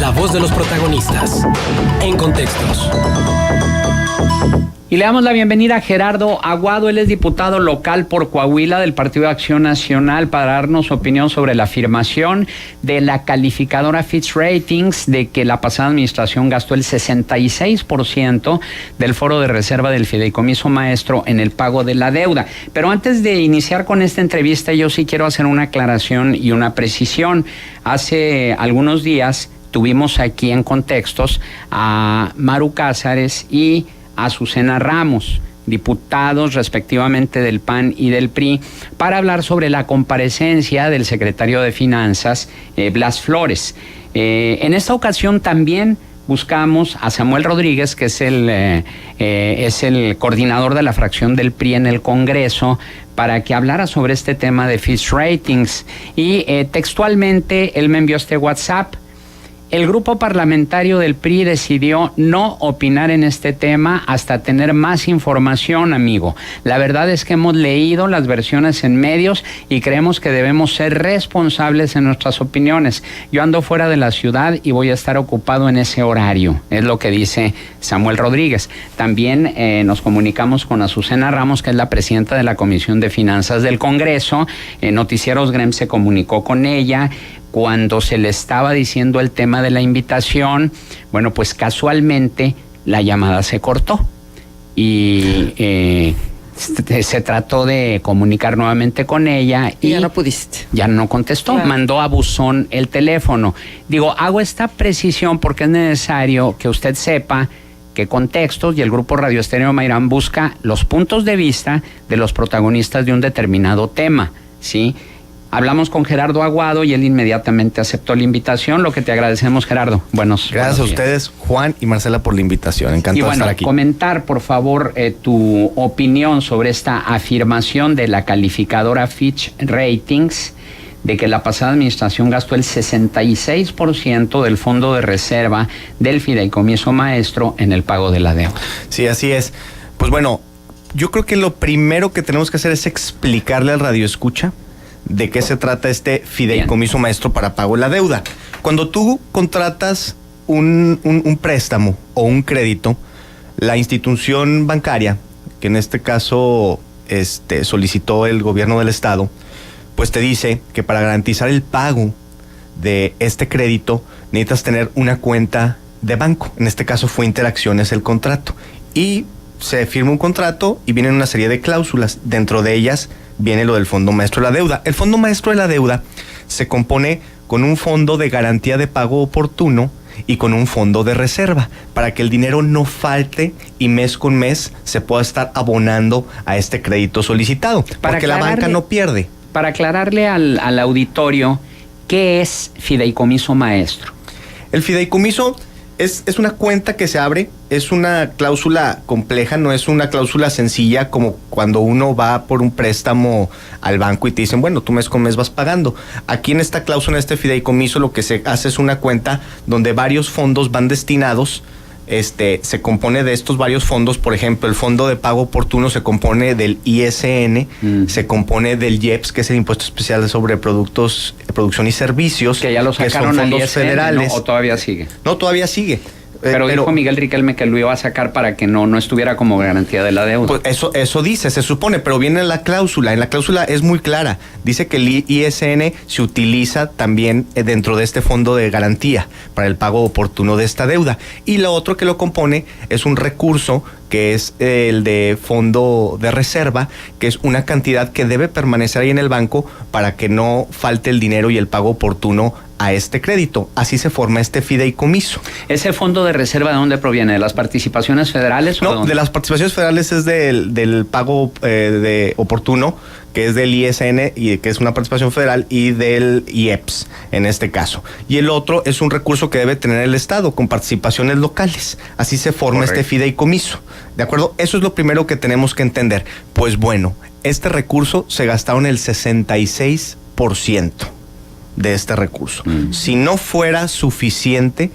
La voz de los protagonistas. En Contextos. Y le damos la bienvenida a Gerardo Aguado. Él es diputado local por Coahuila del Partido de Acción Nacional, para darnos su opinión sobre la afirmación de la calificadora Fitch Ratings de que la pasada administración gastó el 66% del foro de reserva del fideicomiso maestro en el pago de la deuda. Pero antes de iniciar con esta entrevista, yo sí quiero hacer una aclaración y una precisión. Hace algunos días tuvimos aquí en Contextos a Maru Cázares y Azucena Ramos, diputados respectivamente del PAN y del PRI, para hablar sobre la comparecencia del secretario de Finanzas, Blas Flores. En esta ocasión también buscamos a Samuel Rodríguez, que es el coordinador de la fracción del PRI en el Congreso, para que hablara sobre este tema de Fitch Ratings. Y textualmente él me envió este WhatsApp. El grupo parlamentario del PRI decidió no opinar en este tema hasta tener más información, amigo. La verdad es que hemos leído las versiones en medios y creemos que debemos ser responsables en nuestras opiniones. Yo ando fuera de la ciudad y voy a estar ocupado en ese horario, es lo que dice Samuel Rodríguez. También nos comunicamos con Azucena Ramos, que es la presidenta de la Comisión de Finanzas del Congreso. Noticieros Grem se comunicó con ella. Cuando se le estaba diciendo el tema de la invitación, bueno, pues casualmente la llamada se cortó y se trató de comunicar nuevamente con ella y ya no pudiste. Ya no contestó, claro. Mandó a buzón el teléfono. Digo, hago esta precisión porque es necesario que usted sepa que Contextos y el Grupo Radio Estéreo Mairán busca los puntos de vista de los protagonistas de un determinado tema, ¿sí? Hablamos con Gerardo Aguado y él inmediatamente aceptó la invitación, lo que te agradecemos, Gerardo. Gracias a ustedes, Juan y Marcela, por la invitación. Encantado de estar aquí. Comentar, por favor, tu opinión sobre esta afirmación de la calificadora Fitch Ratings de que la pasada administración gastó el 66% del fondo de reserva del fideicomiso maestro en el pago de la deuda. Sí, así es. Pues bueno, yo creo que lo primero que tenemos que hacer es explicarle al radioescucha de qué se trata este fideicomiso maestro para pago de la deuda. Cuando tú contratas un préstamo o un crédito, la institución bancaria, que en este caso solicitó el gobierno del estado, pues te dice que para garantizar el pago de este crédito necesitas tener una cuenta de banco. En este caso fue Interacciones el contrato. Y se firma un contrato y vienen una serie de cláusulas. Dentro de ellas viene lo del Fondo Maestro de la Deuda. El Fondo Maestro de la Deuda se compone con un fondo de garantía de pago oportuno y con un fondo de reserva, para que el dinero no falte y mes con mes se pueda estar abonando a este crédito solicitado, porque la banca no pierde. Para aclararle al auditorio, ¿qué es fideicomiso maestro? El fideicomiso es una cuenta que se abre, es una cláusula compleja, no es una cláusula sencilla como cuando uno va por un préstamo al banco y te dicen, bueno, tú mes con mes vas pagando. Aquí en esta cláusula, en este fideicomiso, lo que se hace es una cuenta donde varios fondos van destinados. Se compone de estos varios fondos. Por ejemplo, el fondo de pago oportuno se compone del ISN, se compone del IEPS, que es el Impuesto Especial sobre Producción y Servicios, que ya lo sacaron, que son fondos federales. ¿No? ¿O todavía sigue? No, todavía sigue. Pero dijo Miguel Riquelme que lo iba a sacar para que no estuviera como garantía de la deuda. Pues eso dice, se supone, pero viene en la cláusula. En la cláusula es muy clara. Dice que el ISN se utiliza también dentro de este fondo de garantía para el pago oportuno de esta deuda. Y lo otro que lo compone es un recurso que es el de fondo de reserva, que es una cantidad que debe permanecer ahí en el banco para que no falte el dinero y el pago oportuno a este crédito. Así se forma este fideicomiso. ¿Ese fondo de reserva de dónde proviene? ¿De las participaciones federales? No, de las participaciones federales es del pago de oportuno, que es del ISN, y que es una participación federal, y del IEPS en este caso. Y el otro es un recurso que debe tener el Estado con participaciones locales. Así se forma este fideicomiso. ¿De acuerdo? Eso es lo primero que tenemos que entender. Pues bueno, este recurso se gastaron el 66% de este recurso. Si no fuera suficiente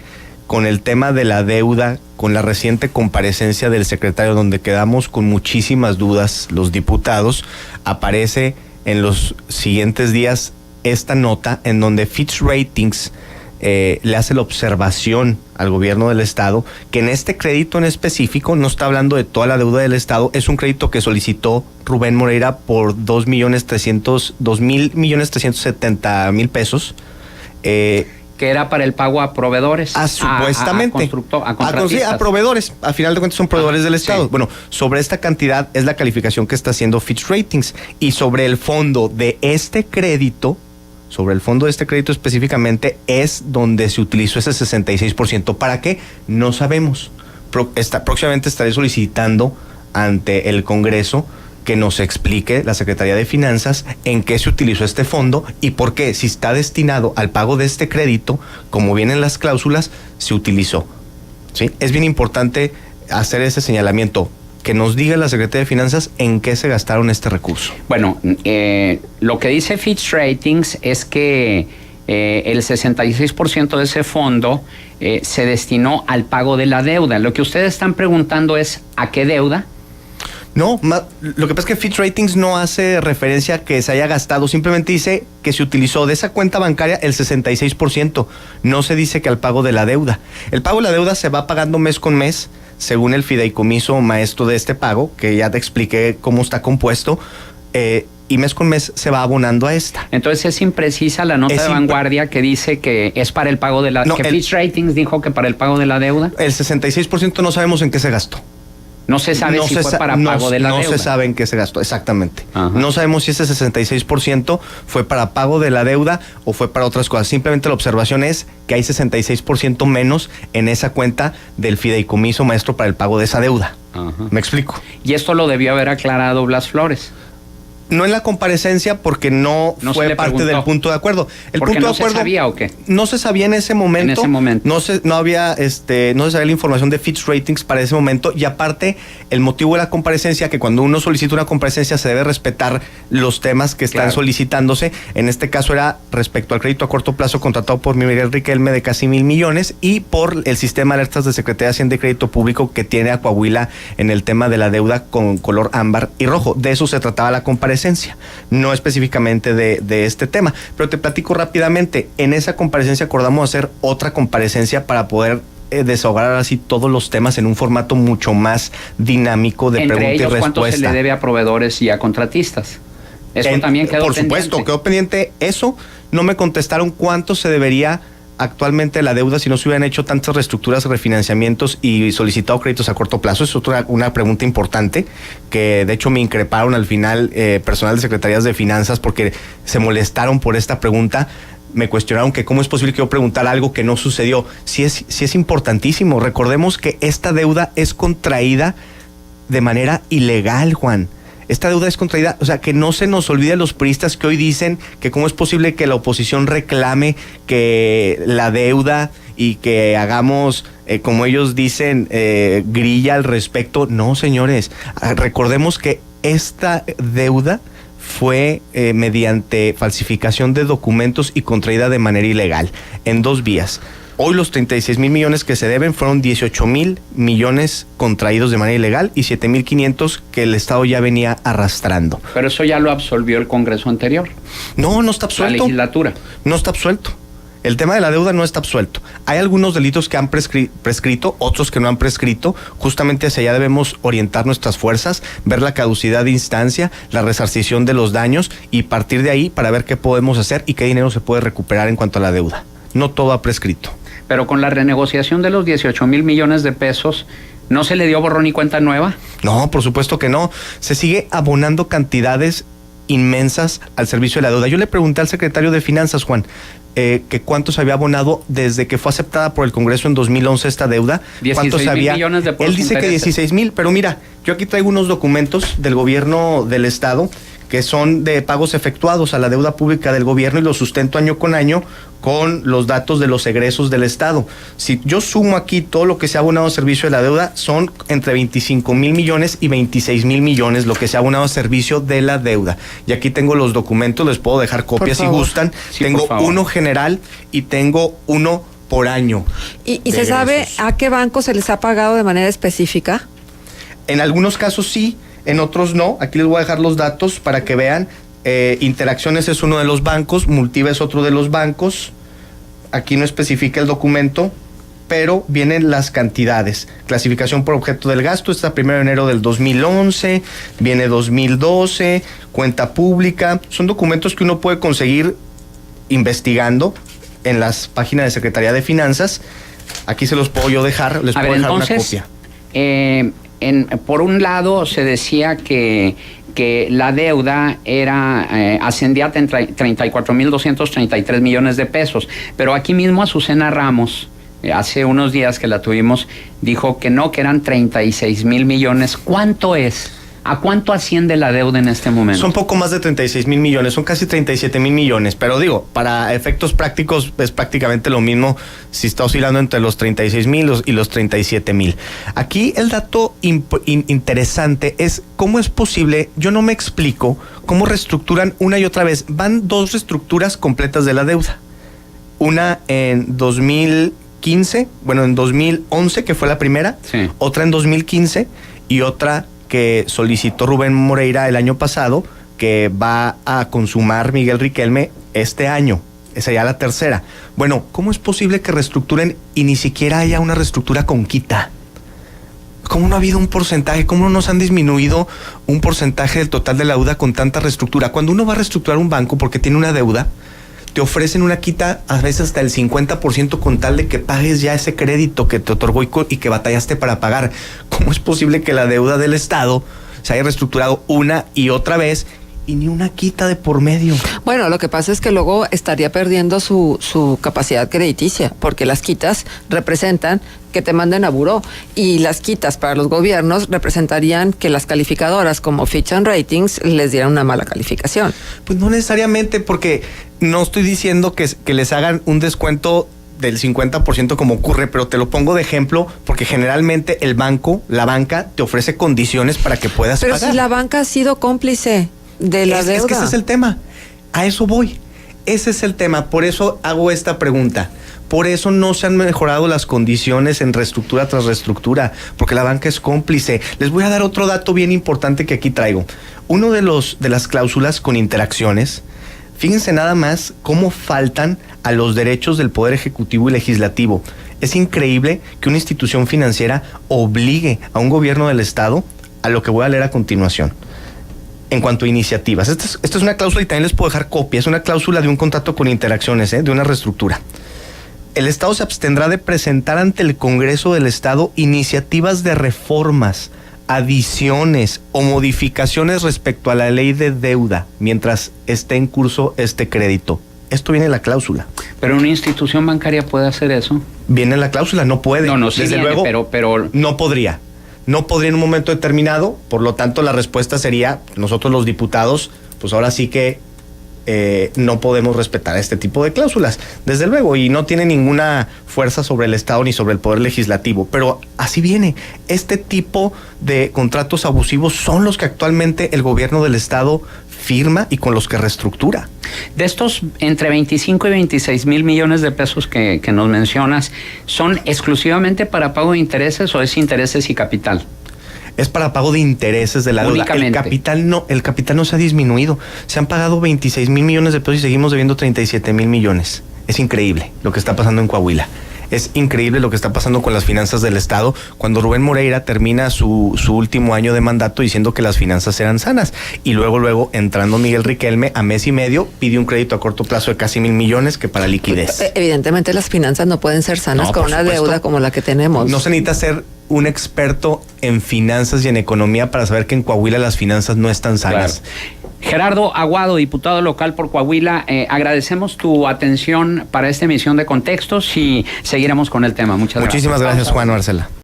con el tema de la deuda, con la reciente comparecencia del secretario, donde quedamos con muchísimas dudas los diputados, aparece en los siguientes días esta nota en donde Fitch Ratings le hace la observación al gobierno del estado que en este crédito en específico, no está hablando de toda la deuda del estado, es un crédito que solicitó Rubén Moreira por 2.370.000 pesos. Que era para el pago a proveedores. Supuestamente. A contratistas. A proveedores. A final de cuentas son proveedores del Estado. Sí. Bueno, sobre esta cantidad es la calificación que está haciendo Fitch Ratings. Y sobre el fondo de este crédito, específicamente, es donde se utilizó ese 66%. ¿Para qué? No sabemos. Próximamente estaré solicitando ante el Congreso que nos explique la Secretaría de Finanzas en qué se utilizó este fondo y por qué, si está destinado al pago de este crédito, como vienen las cláusulas, se utilizó. ¿Sí? Es bien importante hacer ese señalamiento, que nos diga la Secretaría de Finanzas en qué se gastaron este recurso. Bueno, lo que dice Fitch Ratings es que el 66% de ese fondo se destinó al pago de la deuda. Lo que ustedes están preguntando es ¿a qué deuda? No, lo que pasa es que Fitch Ratings no hace referencia a que se haya gastado, simplemente dice que se utilizó de esa cuenta bancaria el 66%, no se dice que al pago de la deuda. El pago de la deuda se va pagando mes con mes, según el fideicomiso maestro de este pago, que ya te expliqué cómo está compuesto, y mes con mes se va abonando a esta. Entonces es imprecisa la nota de Vanguardia que dice que es para el pago de la... que Fitch Ratings dijo que para el pago de la deuda. El 66% no sabemos en qué se gastó. No se sabe si fue para pago de la deuda. No se sabe en qué se gastó, exactamente. Ajá. No sabemos si ese 66% fue para pago de la deuda o fue para otras cosas. Simplemente la observación es que hay 66% menos en esa cuenta del fideicomiso maestro para el pago de esa deuda. Ajá. ¿Me explico? Y esto lo debió haber aclarado Blas Flores. No en la comparecencia porque no fue parte del punto de acuerdo. El ¿Porque punto no de acuerdo, se sabía o qué? No se sabía en ese momento. En ese momento. No se sabía la información de Fitch Ratings para ese momento. Y aparte, el motivo de la comparecencia, que cuando uno solicita una comparecencia se debe respetar los temas que están solicitándose. En este caso era respecto al crédito a corto plazo contratado por Miguel Riquelme de casi 1,000 millones y por el sistema de alertas de Secretaría de Hacienda y Crédito Público que tiene a Coahuila en el tema de la deuda con color ámbar y rojo. De eso se trataba la comparecencia, no específicamente de este tema. Pero te platico rápidamente, en esa comparecencia acordamos hacer otra comparecencia para poder desahogar así todos los temas en un formato mucho más dinámico de pregunta y respuesta. ¿Cuánto se le debe a proveedores y a contratistas? Eso también quedó pendiente. Por supuesto, quedó pendiente eso. No me contestaron cuánto se debería actualmente la deuda si no se hubieran hecho tantas reestructuras, refinanciamientos y solicitado créditos a corto plazo. Es una pregunta importante que de hecho me increparon al final personal de Secretarías de Finanzas porque se molestaron por esta pregunta. Me cuestionaron que cómo es posible que yo preguntara algo que no sucedió. Sí es importantísimo. Recordemos que esta deuda es contraída de manera ilegal, Juan. Esta deuda es contraída, o sea, que no se nos olvide los priistas que hoy dicen que cómo es posible que la oposición reclame que la deuda y que hagamos, como ellos dicen, grilla al respecto. No, señores, recordemos que esta deuda fue mediante falsificación de documentos y contraída de manera ilegal, en 2 vías. Hoy los 36,000 millones que se deben fueron 18,000 millones contraídos de manera ilegal y 7,500 que el Estado ya venía arrastrando. Pero eso ya lo absolvió el Congreso anterior. No está absuelto. La legislatura. No está absuelto. El tema de la deuda no está absuelto. Hay algunos delitos que han prescrito, otros que no han prescrito. Justamente hacia allá debemos orientar nuestras fuerzas, ver la caducidad de instancia, la resarcición de los daños y partir de ahí para ver qué podemos hacer y qué dinero se puede recuperar en cuanto a la deuda. No todo ha prescrito. Pero con la renegociación de los 18,000 millones de pesos, ¿no se le dio borrón y cuenta nueva? No, por supuesto que no. Se sigue abonando cantidades inmensas al servicio de la deuda. Yo le pregunté al secretario de Finanzas, Juan, que cuánto se había abonado desde que fue aceptada por el Congreso en 2011 esta deuda. 16,000 millones de pesos. Él dice que 16,000, pero mira, yo aquí traigo unos documentos del gobierno del Estado que son de pagos efectuados a la deuda pública del gobierno y los sustento año con año con los datos de los egresos del Estado. Si yo sumo aquí todo lo que se ha abonado a servicio de la deuda, son entre 25,000 millones y 26,000 millones lo que se ha abonado a servicio de la deuda. Y aquí tengo los documentos, les puedo dejar copias si gustan. Sí, tengo uno general y tengo uno por año. ¿Y se sabe a qué banco se les ha pagado de manera específica? En algunos casos sí, en otros no. Aquí les voy a dejar los datos para que vean. Interacciones es uno de los bancos, Multiva es otro de los bancos. aquí no especifica el documento, pero vienen las cantidades. Clasificación por objeto del gasto, está 1 de enero del 2011, viene 2012, cuenta pública. Son documentos que uno puede conseguir investigando en las páginas de Secretaría de Finanzas. Aquí se los puedo yo dejar, les puedo dejar entonces, una copia. Por un lado se decía que la deuda ascendía a 34.233 millones de pesos, pero aquí mismo Azucena Ramos, hace unos días que la tuvimos, dijo que no, que eran 36,000 millones. ¿Cuánto es? ¿A cuánto asciende la deuda en este momento? Son poco más de 36,000 millones, son casi 37,000 millones, pero digo, para efectos prácticos es prácticamente lo mismo si está oscilando entre los 36,000 y los 37,000. Aquí el dato interesante es cómo es posible, yo no me explico cómo reestructuran una y otra vez. Van 2 reestructuras completas de la deuda. Una en 2015, bueno, en 2011, que fue la primera, sí. Otra en 2015 y otra que solicitó Rubén Moreira el año pasado, que va a consumar Miguel Riquelme este año. Esa ya la tercera. Bueno, ¿cómo es posible que reestructuren y ni siquiera haya una reestructura con quita? ¿Cómo no ha habido un porcentaje? ¿Cómo no nos han disminuido un porcentaje del total de la deuda con tanta reestructura? Cuando uno va a reestructurar un banco porque tiene una deuda, te ofrecen una quita a veces hasta el 50% con tal de que pagues ya ese crédito que te otorgó y que batallaste para pagar. ¿Cómo es posible que la deuda del Estado se haya reestructurado una y otra vez y ni una quita de por medio? Bueno, lo que pasa es que luego estaría perdiendo su capacidad crediticia, porque las quitas representan que te manden a buró, y las quitas para los gobiernos representarían que las calificadoras como Fitch and Ratings les dieran una mala calificación. Pues no necesariamente, porque no estoy diciendo que les hagan un descuento del 50% como ocurre, pero te lo pongo de ejemplo porque generalmente la banca te ofrece condiciones para que puedas pero pagar. Si la banca ha sido cómplice de la deuda. Es que ese es el tema, a eso voy, ese es el tema, por eso hago esta pregunta. Por eso no se han mejorado las condiciones en reestructura tras reestructura, porque la banca es cómplice. Les voy a dar otro dato bien importante que aquí traigo. Uno de las cláusulas con interacciones, fíjense nada más cómo faltan a los derechos del Poder Ejecutivo y Legislativo. Es increíble que una institución financiera obligue a un gobierno del Estado a lo que voy a leer a continuación. En cuanto a iniciativas, esta es una cláusula y también les puedo dejar copia, es una cláusula de un contrato con interacciones, de una reestructura. El Estado se abstendrá de presentar ante el Congreso del Estado iniciativas de reformas, adiciones o modificaciones respecto a la ley de deuda mientras esté en curso este crédito. Esto viene en la cláusula. ¿Pero una institución bancaria puede hacer eso? Viene en la cláusula, no puede. No, sí desde viene, luego, pero no podría. No podría en un momento determinado, por lo tanto la respuesta sería, nosotros los diputados, pues ahora sí que no podemos respetar este tipo de cláusulas, desde luego, y no tiene ninguna fuerza sobre el Estado ni sobre el Poder Legislativo, pero así viene. Este tipo de contratos abusivos son los que actualmente el gobierno del Estado firma y con los que reestructura. De estos entre 25 y 26 mil millones de pesos que nos mencionas, ¿son exclusivamente para pago de intereses o es intereses y capital? Es para pago de intereses de la deuda. El capital no se ha disminuido. Se han pagado 26 mil millones de pesos y seguimos debiendo 37 mil millones. Es increíble lo que está pasando en Coahuila. Es increíble lo que está pasando con las finanzas del Estado cuando Rubén Moreira termina su último año de mandato diciendo que las finanzas eran sanas. Y luego, entrando Miguel Riquelme, a mes y medio, pide un crédito a corto plazo de casi 1,000 millones que para liquidez. Evidentemente las finanzas no pueden ser sanas con una deuda como la que tenemos. No se necesita ser un experto en finanzas y en economía para saber que en Coahuila las finanzas no están sanas. Claro. Gerardo Aguado, diputado local por Coahuila, agradecemos tu atención para esta emisión de Contextos y seguiremos con el tema. Muchísimas gracias, Juan Marcela.